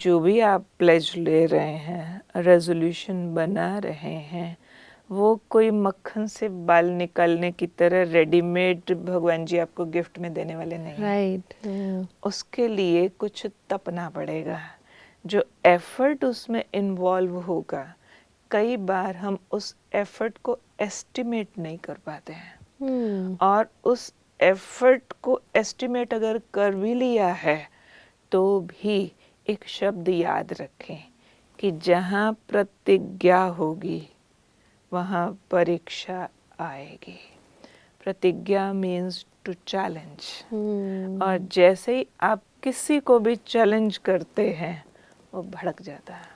जो भी आप प्लेज ले रहे हैं, रेजोल्यूशन बना रहे हैं, वो कोई मक्खन से बाल निकालने की तरह रेडीमेड भगवान जी आपको गिफ्ट में देने वाले नहीं हैं। राइट। उसके लिए कुछ तपना पड़ेगा, जो एफर्ट उसमें इन्वॉल्व होगा, कई बार हम उस एफर्ट को एस्टिमेट नहीं कर पाते हैं। और उस एफर्ट को एस्टिमेट अगर कर भी लिया है तो भी एक शब्द याद रखें कि जहाँ प्रतिज्ञा होगी वहाँ परीक्षा आएगी। प्रतिज्ञा मीन्स टू चैलेंज। और जैसे ही आप किसी को भी चैलेंज करते हैं वो भड़क जाता है,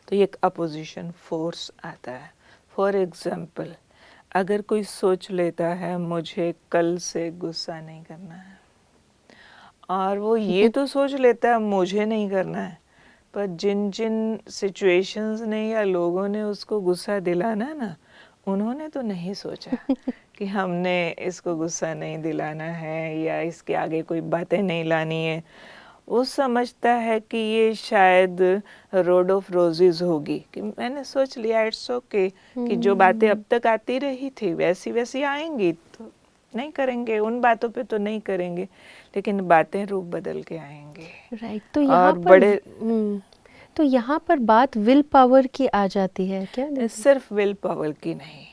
तो ये एक अपोजिशन फोर्स आता है। फॉर एग्जाम्पल, अगर कोई सोच लेता है मुझे कल से गुस्सा नहीं करना है, और वो ये तो सोच लेता है मुझे नहीं करना है, पर जिन जिन सिचुएशंस ने या लोगों ने उसको गुस्सा दिलाना ना, उन्होंने तो नहीं सोचा कि हमने इसको गुस्सा नहीं दिलाना है या इसके आगे कोई बातें नहीं लानी है। वो समझता है कि ये शायद रोड ऑफ रोजेस होगी, कि मैंने सोच लिया इट्स ओके कि जो बातें अब तक आती रही थी वैसी वैसी आएंगी, तो नहीं करेंगे, उन बातों पे तो नहीं करेंगे, लेकिन बातें रूप बदल के आएंगे। राइट। तो यहाँ और पर बड़े तो यहाँ पर बात विल पावर की आ जाती है क्या दीदी? सिर्फ विल पावर की नहीं,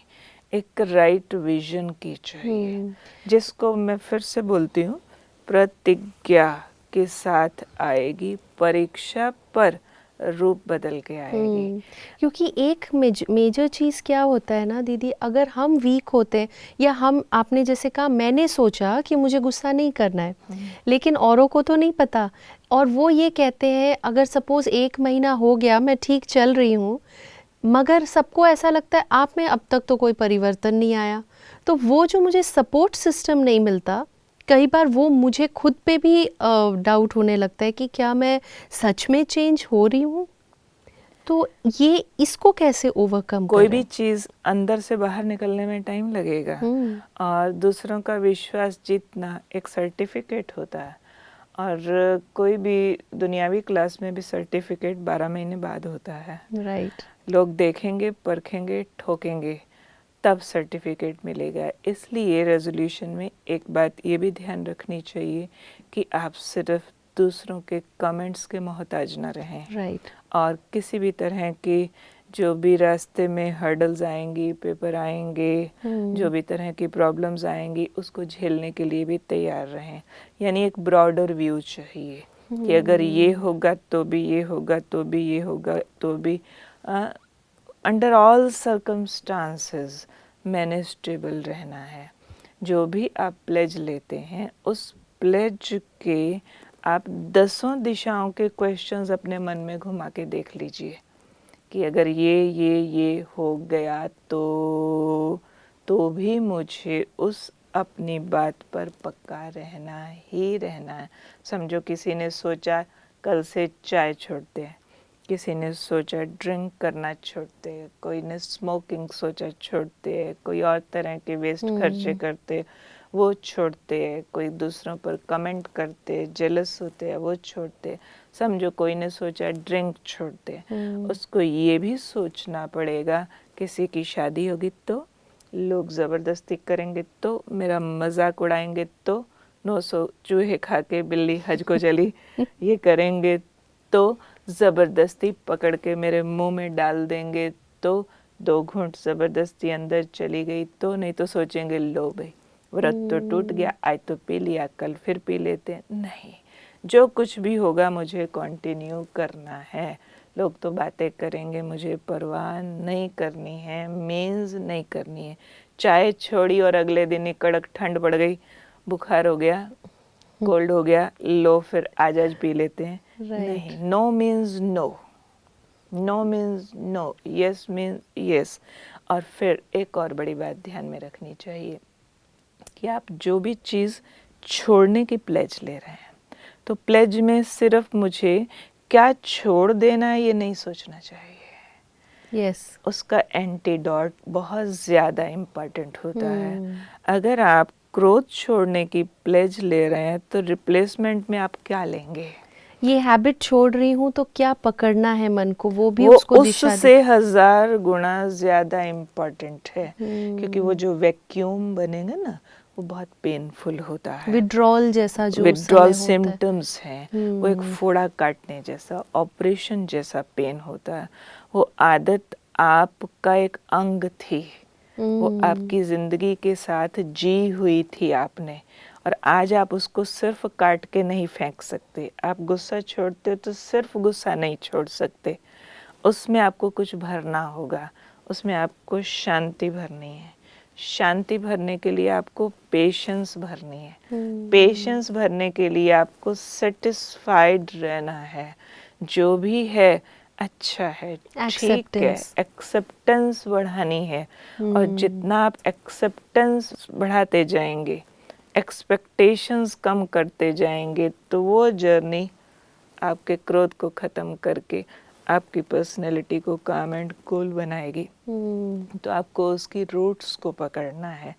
एक राइट विजन की चाहिए, जिसको मैं फिर से बोलती हूँ, प्रतिज्ञा के साथ आएगी, परीक्षा पर रूप बदल के आएगी। क्योंकि एक मेजर चीज़ क्या होता है ना दीदी, अगर हम वीक होते हैं या हम, आपने जैसे कहा मैंने सोचा कि मुझे गुस्सा नहीं करना है, लेकिन औरों को तो नहीं पता, और वो ये कहते हैं अगर सपोज़ 1 महीना हो गया मैं ठीक चल रही हूँ, मगर सबको ऐसा लगता है आप में अब तक तो कोई परिवर्तन नहीं आया, तो वो जो मुझे सपोर्ट सिस्टम नहीं मिलता, कई बार वो मुझे खुद पे भी डाउट होने लगता है कि क्या मैं सच में चेंज हो रही हूँ। तो ये इसको कैसे ओवरकम कोई करें? भी चीज़ अंदर से बाहर निकलने में टाइम लगेगा, और दूसरों का विश्वास जीतना एक सर्टिफिकेट होता है, और कोई भी दुनियावी क्लास में भी सर्टिफिकेट 12 महीने बाद होता है। राइट। लोग देखेंगे, परखेंगे, ठोकेंगे, तब सर्टिफिकेट मिलेगा। इसलिए रेजोल्यूशन में एक बात ये भी ध्यान रखनी चाहिए कि आप सिर्फ दूसरों के कमेंट्स के मोहताज न रहें। राइट। और किसी भी तरह की जो भी रास्ते में हर्डल्स आएंगी, पेपर आएंगे, जो भी तरह की प्रॉब्लम्स आएंगी, उसको झेलने के लिए भी तैयार रहें। यानी एक ब्रॉडर व्यू चाहिए कि अगर ये होगा तो भी ये होगा, तो भी ये होगा, तो भी अंडर ऑल सर्कमस्टांसेस मैंने स्टेबल रहना है। जो भी आप प्लेज लेते हैं, उस प्लेज के आप 10 दिशाओं के क्वेश्चंस अपने मन में घुमा के देख लीजिए कि अगर ये हो गया तो भी मुझे उस अपनी बात पर पक्का रहना ही रहना है। समझो किसी ने सोचा कल से चाय छोड़ते हैं, किसी ने सोचा ड्रिंक करना छोड़ते हैं, कोई ने स्मोकिंग सोचा छोड़ते हैं, कोई और तरह के वेस्ट खर्चे करते वो छोड़ते हैं, कोई दूसरों पर कमेंट करते, जेलस होते हैं, वो छोड़ते। समझो कोई ने सोचा ड्रिंक छोड़ते, उसको ये भी सोचना पड़ेगा किसी की शादी होगी तो, लोग ज़बरदस्ती करेंगे तो, मेरा मजाक उड़ाएंगे तो, 900 चूहे खा के बिल्ली हज को चली ये करेंगे तो, ज़बरदस्ती पकड़ के मेरे मुंह में डाल देंगे तो, 2 घूंट ज़बरदस्ती अंदर चली गई तो, नहीं तो सोचेंगे लो भाई व्रत तो टूट गया, आज तो पी लिया, कल फिर पी लेते। नहीं, जो कुछ भी होगा मुझे कंटिन्यू करना है। लोग तो बातें करेंगे, मुझे परवाह नहीं करनी है, मीन्स नहीं करनी है। चाय छोड़ी और अगले दिन ही कड़क ठंड पड़ गई, बुखार हो गया, कोल्ड हो गया, लो फिर आज पी लेते हैं। नहीं, no means no, no means no, yes means yes. और फिर एक और बड़ी बात ध्यान में रखनी चाहिए कि आप जो भी चीज़ छोड़ने की प्लेज ले रहे हैं, तो प्लेज में सिर्फ मुझे क्या छोड़ देना है ये नहीं सोचना चाहिए। यस। उसका एंटीडोट बहुत ज़्यादा इम्पॉर्टेंट होता है। अगर आप क्रोध छोड़ने की प्लेज ले रहे हैं तो रिप्लेसमेंट में आप क्या लेंगे? ये हैबिट छोड़ रही हूँ तो क्या पकड़ना है मन को, वो भी वो उसको दिशा उससे 1000 गुना ज्यादा इम्पोर्टेंट है, क्योंकि वो जो वैक्यूम बनेगा ना वो बहुत पेनफुल होता है। विड्रॉल जैसा जो उस विड्रॉल समय होता है। सिम्टम्स हैं, वो एक फोड़ा काटने जैसा, ऑपरेशन जैसा पेन होता है। वो आदत आपका एक अंग थी, वो आपकी जिंदगी के साथ जी हुई थी आपने, और आज आप उसको सिर्फ काट के नहीं फेंक सकते। आप गुस्सा छोड़ते हो तो सिर्फ गुस्सा नहीं छोड़ सकते, उसमें आपको कुछ भरना होगा, उसमें आपको शांति भरनी है। शांति भरने के लिए आपको पेशेंस भरनी है, पेशेंस भरने के लिए आपको सेटिस्फाइड रहना है, जो भी है अच्छा है, ठीक है, एक्सेप्टेंस बढ़ानी है। और जितना आप एक्सेप्टेंस बढ़ाते जाएंगे, एक्सपेक्टेशंस कम करते जाएंगे, तो वो जर्नी आपके क्रोध को ख़त्म करके आपकी पर्सनैलिटी को काम एंड कूल बनाएगी। तो आपको उसकी रूट्स को पकड़ना है।